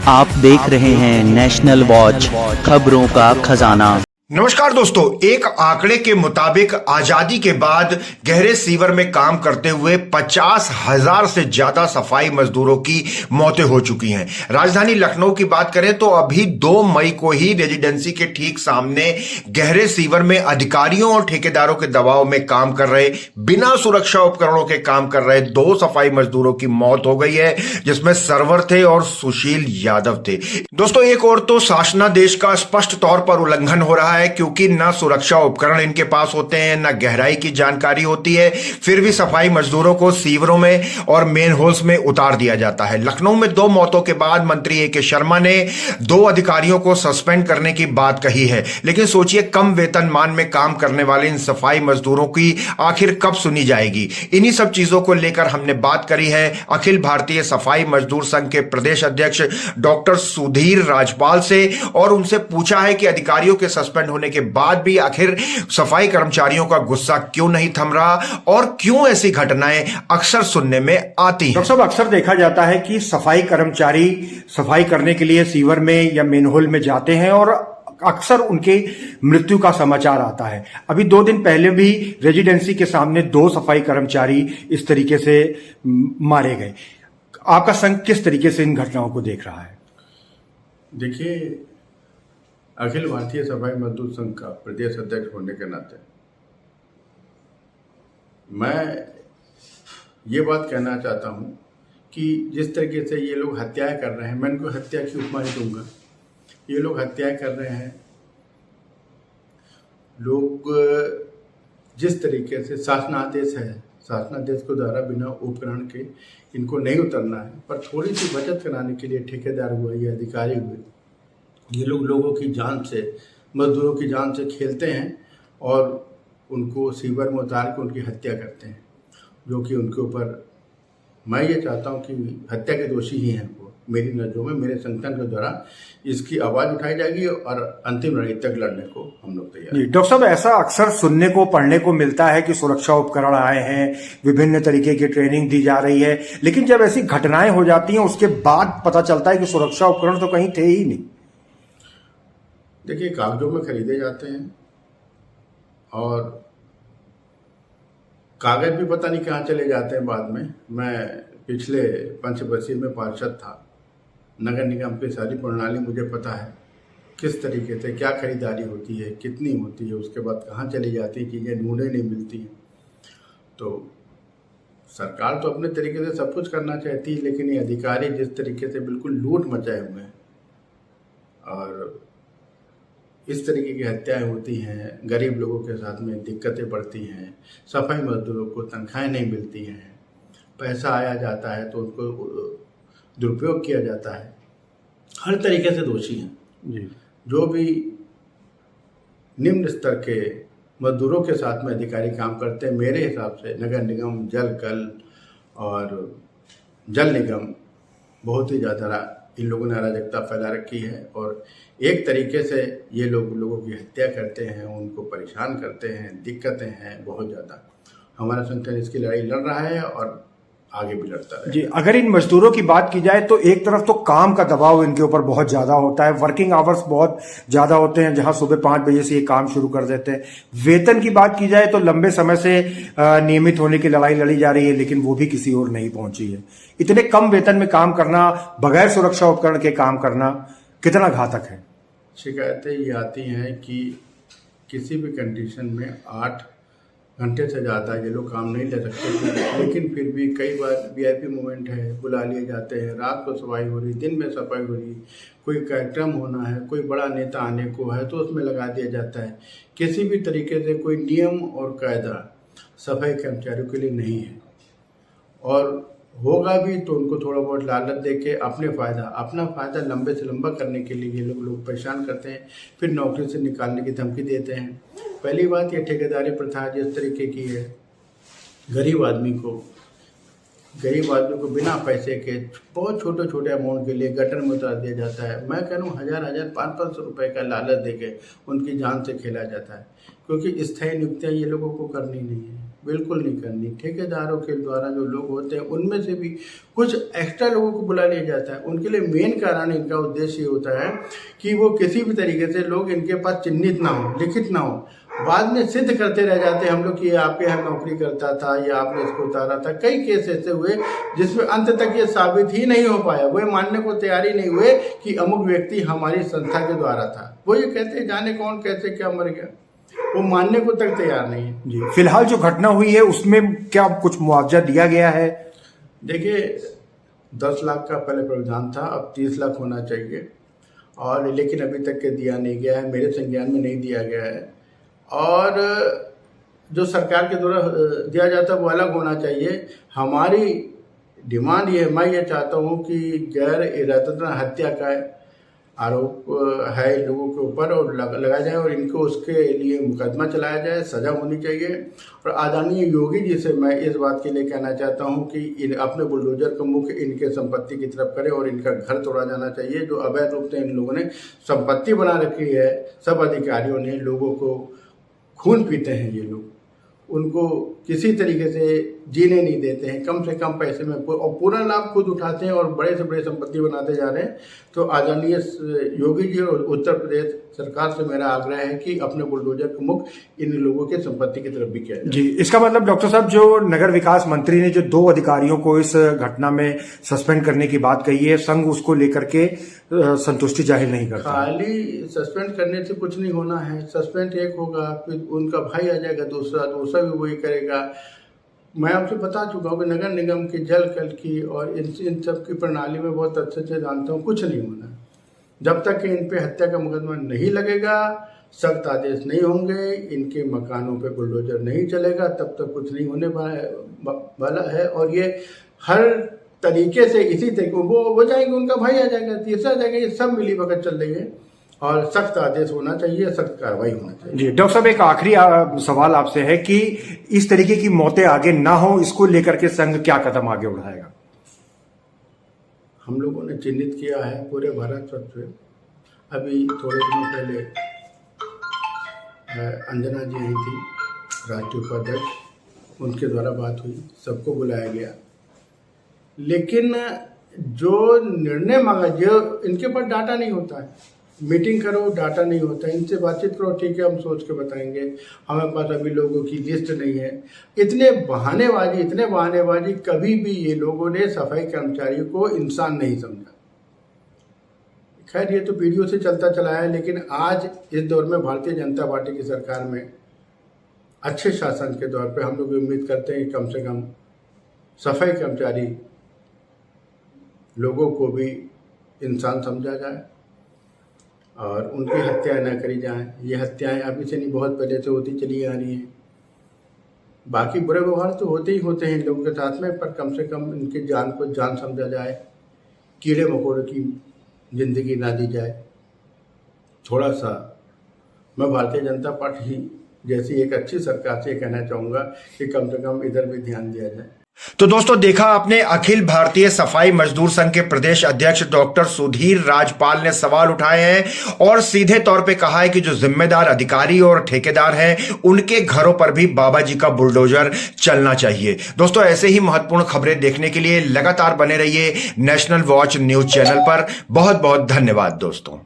आप देख रहे हैं नेशनल वॉच, खबरों का खजाना। नमस्कार दोस्तों, एक आंकड़े के मुताबिक आजादी के बाद गहरे सीवर में काम करते हुए 50,000 से ज्यादा सफाई मजदूरों की मौतें हो चुकी हैं। राजधानी लखनऊ की बात करें तो अभी 2 मई को ही रेजिडेंसी के ठीक सामने गहरे सीवर में अधिकारियों और ठेकेदारों के दबाव में काम कर रहे, बिना सुरक्षा उपकरणों के काम कर रहे 2 सफाई मजदूरों की मौत हो गई है, जिसमें सरवर थे और सुशील यादव थे। दोस्तों, एक और तो शासनादेश का स्पष्ट तौर पर उल्लंघन हो रहा है, क्योंकि ना सुरक्षा उपकरण इनके पास होते हैं, ना गहराई की जानकारी होती है, फिर भी सफाई मजदूरों को सीवरों में और मेन होल्स में उतार दिया जाता है। लखनऊ में 2 मौतों के बाद मंत्री ए के शर्मा ने 2 अधिकारियों को सस्पेंड करने की बात कही है, लेकिन सोचिए कम वेतनमान में काम करने वाले इन सफाई मजदूरों की आखिर कब सुनी जाएगी। इन्हीं सब चीजों को लेकर हमने बात करी है अखिल भारतीय सफाई मजदूर संघ के प्रदेश अध्यक्ष डॉक्टर सुधीर राजपाल से, और उनसे पूछा है कि अधिकारियों के सस्पेंड होने के बाद भी आखिर सफाई कर्मचारियों का गुस्सा क्यों नहीं थम रहा और क्यों ऐसी घटनाएं अक्सर सुनने में आती हैं। डॉक्टर साहब, अक्सर देखा जाता है कि सफाई कर्मचारी सफाई करने के लिए सीवर में या मेनहोल में जाते हैं और अक्सर उनके मृत्यु का समाचार आता है। अभी 2 दिन पहले भी रेजिडेंसी के सामने 2 सफाई कर्मचारी इस तरीके से मारे गए। आपका संघ किस तरीके से इन घटनाओं को देख रहा है? देखिए, अखिल भारतीय सफाई मजदूर संघ का प्रदेश अध्यक्ष होने के नाते मैं ये बात कहना चाहता हूँ कि जिस तरीके से ये लोग हत्याएं कर रहे हैं, मैं इनको हत्या की उपमा ही दूंगा। ये लोग हत्याएं कर रहे हैं, लोग जिस तरीके से शासनादेश है, शासनादेश के द्वारा बिना उपकरण के इनको नहीं उतरना है, पर थोड़ी सी बचत कराने के लिए ठेकेदार हुए या अधिकारी हुए, ये लोग लोगों की जान से, मजदूरों की जान से खेलते हैं और उनको सीवर में उतार के उनकी हत्या करते हैं, जो कि उनके ऊपर मैं ये चाहता हूँ कि हत्या के दोषी ही हैं वो। मेरी नज़रों में, मेरे संगठन के द्वारा इसकी आवाज़ उठाई जाएगी और अंतिम रणनीति तक लड़ने को हम लोग तैयार हैं। डॉक्टर साहब, ऐसा अक्सर सुनने को, पढ़ने को मिलता है कि सुरक्षा उपकरण आए हैं, विभिन्न तरीके की ट्रेनिंग दी जा रही है, लेकिन जब ऐसी घटनाएं हो जाती हैं उसके बाद पता चलता है कि सुरक्षा उपकरण तो कहीं थे ही नहीं। देखिए, कागजों में खरीदे जाते हैं और कागज भी पता नहीं कहाँ चले जाते हैं बाद में। मैं पिछले पंचवर्षीय में पार्षद था, नगर निगम की सारी प्रणाली मुझे पता है, किस तरीके से क्या खरीदारी होती है, कितनी होती है, उसके बाद कहाँ चली जाती है, चीज़ें ढूंढे नहीं मिलती हैं। तो सरकार तो अपने तरीके से सब कुछ करना चाहती है, लेकिन ये अधिकारी जिस तरीके से बिल्कुल लूट मचाए हुए हैं और इस तरीके की हत्याएं होती हैं, गरीब लोगों के साथ में दिक्कतें बढ़ती हैं, सफाई मजदूरों को तनख्वाहें नहीं मिलती हैं, पैसा आया जाता है तो उनको दुरुपयोग किया जाता है, हर तरीके से दोषी हैं जी। जो भी निम्न स्तर के मजदूरों के साथ में अधिकारी काम करते हैं, मेरे हिसाब से नगर निगम, जल कल और जल निगम बहुत ही ज़्यादा इन लोगों ने अराजकता फैला रखी है और एक तरीके से ये लोग लोगों की हत्या करते हैं, उनको परेशान करते हैं, दिक्कतें हैं बहुत ज़्यादा। हमारा संगठन इसकी लड़ाई लड़ रहा है और आगे भी लड़ता रहेगा जी। अगर इन मजदूरों की बात की जाए तो एक तरफ तो काम का दबाव इनके ऊपर बहुत ज्यादा होता है, वर्किंग आवर्स बहुत ज्यादा होते हैं, जहां सुबह 5 बजे से ये काम शुरू कर देते हैं। वेतन की बात की जाए तो लंबे समय से नियमित होने की लड़ाई लड़ी जा रही है, लेकिन वो भी किसी ओर नहीं पहुंची है। इतने कम वेतन में काम करना, बगैर सुरक्षा उपकरण के काम करना कितना घातक है? शिकायतें ये आती हैं कि किसी भी कंडीशन में 8 घंटे से ज़्यादा ये लोग काम नहीं ले सकते, लेकिन फिर भी कई बार वीआईपी मोमेंट है, बुला लिए जाते हैं, रात को सफाई हो रही, दिन में सफाई हो रही, कोई कार्यक्रम होना है, कोई बड़ा नेता आने को है तो उसमें लगा दिया जाता है। किसी भी तरीके से कोई नियम और कायदा सफाई कर्मचारियों के लिए नहीं है, और होगा भी तो उनको थोड़ा बहुत लालच दे के अपना फ़ायदा लंबे से लंबा करने के लिए ये लोग परेशान करते हैं, फिर नौकरी से निकालने की धमकी देते हैं। पहली बात, ये ठेकेदारी प्रथा जिस तरीके की है, गरीब आदमी को बिना पैसे के बहुत छोटे छोटे अमाउंट के लिए गटर में उतार दिया जाता है। मैं कह रहा हूँ 1000-1000, 500 रुपये का लालच देके उनकी जान से खेला जाता है, क्योंकि स्थायी नियुक्तियाँ ये लोगों को करनी नहीं है। बिल्कुल नहीं करनी। ठेकेदारों के द्वारा जो लोग होते हैं उनमें से भी कुछ एक्स्ट्रा लोगों को बुला लिया जाता है। उनके लिए मेन कारण, इनका उद्देश्य ये होता है कि वो किसी भी तरीके से लोग इनके पास चिन्हित ना हो, लिखित ना हो, बाद में सिद्ध करते रह जाते हैं हम लोग कि ये आपके यहाँ नौकरी करता था या आपने इसको उतारा था। कई केस ऐसे हुए जिसमें अंत तक ये साबित ही नहीं हो पाया, वो मानने को तैयार ही नहीं हुए कि अमुक व्यक्ति हमारी संस्था के द्वारा था। वो ये कहते हैं जाने कौन कैसे क्या मर गया, वो मानने को तक तैयार नहीं है। जी, फिलहाल जो घटना हुई है उसमें क्या कुछ मुआवजा दिया गया है? देखिए 10 लाख का पहले प्रावधान था, अब 30 लाख होना चाहिए, और लेकिन अभी तक के दिया नहीं गया है, मेरे संज्ञान में नहीं दिया गया है। और जो सरकार के द्वारा दिया जाता है वो अलग होना चाहिए। हमारी डिमांड ये, मैं ये चाहता हूँ कि गैर इरादतन हत्या का आरोप है लोगों के ऊपर और लगाया जाए और इनको उसके लिए मुकदमा चलाया जाए, सजा होनी चाहिए। और आदरणीय योगी जी से मैं इस बात के लिए कहना चाहता हूं कि अपने बुलडोजर का मुख इनके संपत्ति की तरफ करे और इनका घर तोड़ा जाना चाहिए। जो अवैध रूप से इन लोगों ने संपत्ति बना रखी है, सब अधिकारियों ने, लोगों को खून पीते हैं ये लोग, उनको किसी तरीके से जीने नहीं देते हैं, कम से कम पैसे में, और पूरा लाभ खुद उठाते हैं और बड़े से बड़े संपत्ति बनाते जा रहे हैं। तो आदरणीय योगी जी और उत्तर प्रदेश सरकार से मेरा आग्रह है कि अपने बुलडोजर का मुख इन लोगों के संपत्ति की तरफ भी किया जाए। जी, इसका मतलब डॉक्टर साहब, जो नगर विकास मंत्री ने जो 2 अधिकारियों को इस घटना में सस्पेंड करने की बात कही है, संघ उसको लेकर के संतुष्टि जाहिर नहीं करता। खाली सस्पेंड करने से कुछ नहीं होना है। सस्पेंड एक होगा, फिर उनका भाई आ जाएगा, दूसरा भी वही करेगा। मैं आपसे बता चुका हूँ कि नगर निगम की, जल कल की और इन सब की प्रणाली में बहुत अच्छे से जानता हूँ, कुछ नहीं होना। जब तक कि इन पे हत्या का मुकदमा नहीं लगेगा, सख्त आदेश नहीं होंगे, इनके मकानों पे बुलडोजर नहीं चलेगा, तब तक कुछ नहीं होने वाला है। और ये हर तरीके से इसी तरीके वो जाएंगे, उनका भाई आ जाएगा, तीसरा आ जाएगा, ये सब मिली भगत चल रही है और सख्त आदेश होना चाहिए, सख्त कार्रवाई होना चाहिए। जी डॉक्टर साहब, एक आखिरी सवाल आपसे है कि इस तरीके की मौतें आगे ना हो, इसको लेकर के संघ क्या कदम आगे उठाएगा? हम लोगों ने चिन्हित किया है पूरे भारत वर्ष में। अभी थोड़े दिनों पहले अंजना जी आई थी, राष्ट्रीय उपाध्यक्ष, उनके द्वारा बात हुई, सबको बुलाया गया, लेकिन जो निर्णय मांगा, जो इनके पास डाटा नहीं होता है, मीटिंग करो डाटा नहीं होता है, इनसे बातचीत करो, ठीक है हम सोच के बताएंगे, हमें पास अभी लोगों की लिस्ट नहीं है। इतने बहानेबाजी कभी भी ये लोगों ने सफाई कर्मचारियों को इंसान नहीं समझा। खैर ये तो पीढ़ियों से चलता चला है, लेकिन आज इस दौर में भारतीय जनता पार्टी की सरकार में अच्छे शासन के दौर पे हम लोग उम्मीद करते हैं कि कम से कम सफाई कर्मचारी लोगों को भी इंसान समझा जाए और उनकी हत्याएं न करी जाएं। ये हत्याएं अभी से नहीं, बहुत पहले से होती चली आ रही हैं। बाकी बुरे व्यवहार तो होते ही होते हैं लोगों के साथ में, पर कम से कम इनकी जान को जान समझा जाए, कीड़े मकोड़े की जिंदगी ना दी जाए। थोड़ा सा मैं भारतीय जनता पार्टी जैसी एक अच्छी सरकार से कहना चाहूँगा कि कम से कम इधर भी ध्यान दिया जाए। तो दोस्तों, देखा आपने, अखिल भारतीय सफाई मजदूर संघ के प्रदेश अध्यक्ष डॉक्टर सुधीर राजपाल ने सवाल उठाए हैं और सीधे तौर पे कहा है कि जो जिम्मेदार अधिकारी और ठेकेदार हैं, उनके घरों पर भी बाबा जी का बुलडोजर चलना चाहिए। दोस्तों, ऐसे ही महत्वपूर्ण खबरें देखने के लिए लगातार बने रहिए नेशनल वॉच न्यूज चैनल पर। बहुत बहुत धन्यवाद दोस्तों।